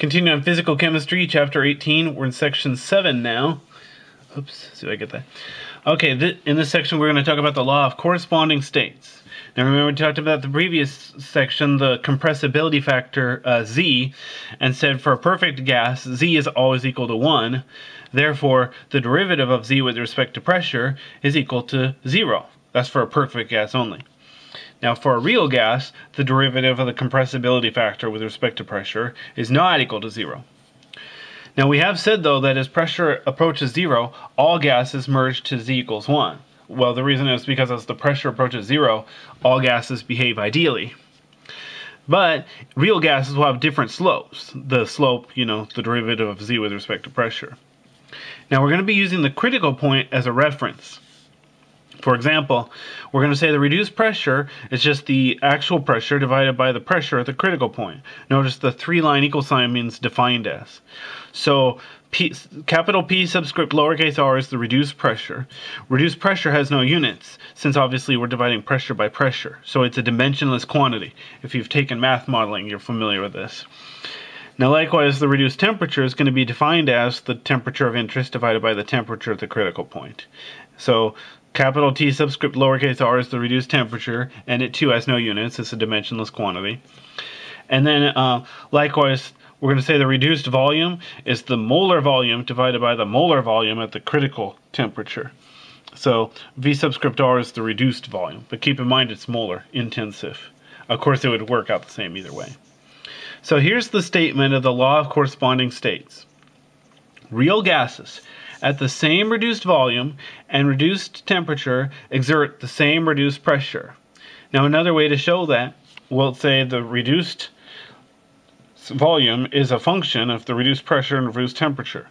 Continue on physical chemistry, chapter 18. We're in section 7 now. Oops, see if I get that. Okay, in this section we're going to talk about the law of corresponding states. Now remember we talked about the previous section, the compressibility factor Z, and said for a perfect gas, Z is always equal to 1. Therefore, the derivative of Z with respect to pressure is equal to 0. That's for a perfect gas only. Now for a real gas, the derivative of the compressibility factor with respect to pressure is not equal to 0. Now we have said though that as pressure approaches 0, all gases merge to Z equals 1. Well, the reason is because as the pressure approaches 0, all gases behave ideally. But real gases will have different slopes. The slope, the derivative of Z with respect to pressure. Now we're going to be using the critical point as a reference. For example, we're going to say the reduced pressure is just the actual pressure divided by the pressure at the critical point. Notice the 3-line equal sign means defined as. So capital P subscript lowercase r is the reduced pressure. Reduced pressure has no units, since obviously we're dividing pressure by pressure. So it's a dimensionless quantity. If you've taken math modeling, you're familiar with this. Now likewise, the reduced temperature is going to be defined as the temperature of interest divided by the temperature at the critical point. So capital T subscript lowercase r is the reduced temperature, and it too has no units. It's a dimensionless quantity. And then likewise, we're going to say the reduced volume is the molar volume divided by the molar volume at the critical temperature. So V subscript r is the reduced volume, but keep in mind it's molar, intensive. Of course, it would work out the same either way. So here's the statement of the law of corresponding states. Real gases at the same reduced volume and reduced temperature exert the same reduced pressure. Now another way to show that, we'll say the reduced volume is a function of the reduced pressure and reduced temperature.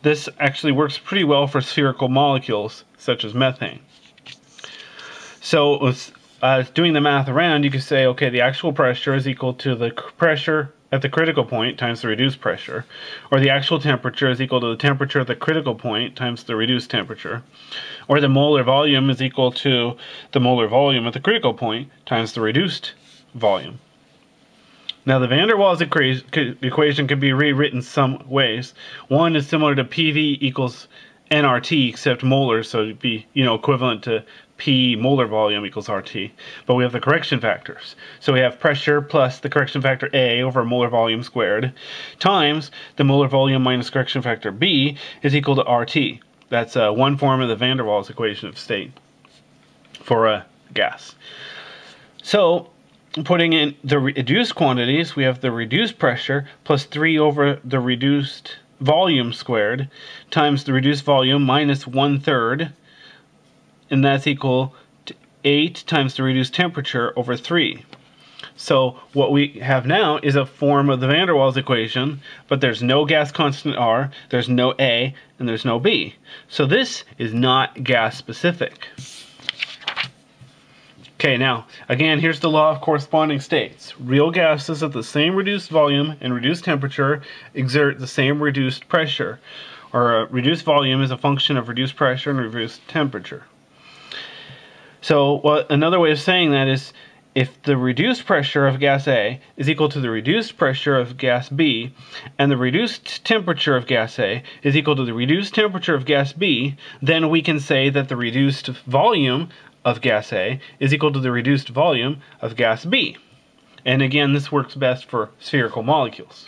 This actually works pretty well for spherical molecules such as methane. So doing the math around, you could say, okay, the actual pressure is equal to the pressure at the critical point times the reduced pressure, or the actual temperature is equal to the temperature at the critical point times the reduced temperature, or the molar volume is equal to the molar volume at the critical point times the reduced volume. Now the van der Waals equation can be rewritten some ways. One is similar to PV equals nRT except molar, so it'd be equivalent to P molar volume equals RT. But we have the correction factors. So we have pressure plus the correction factor A over molar volume squared times the molar volume minus correction factor B is equal to RT. That's one form of the van der Waals equation of state for a gas. So putting in the reduced quantities, we have the reduced pressure plus 3 over the reduced volume squared times the reduced volume minus 1/3, and that's equal to 8 times the reduced temperature over 3. So what we have now is a form of the van der Waals equation, but there's no gas constant R, there's no A, and there's no B. So this is not gas specific. Okay, now, again, here's the law of corresponding states. Real gases at the same reduced volume and reduced temperature exert the same reduced pressure, or reduced volume is a function of reduced pressure and reduced temperature. So another way of saying that is if the reduced pressure of gas A is equal to the reduced pressure of gas B, and the reduced temperature of gas A is equal to the reduced temperature of gas B, then we can say that the reduced volume of gas A is equal to the reduced volume of gas B. And again, this works best for spherical molecules.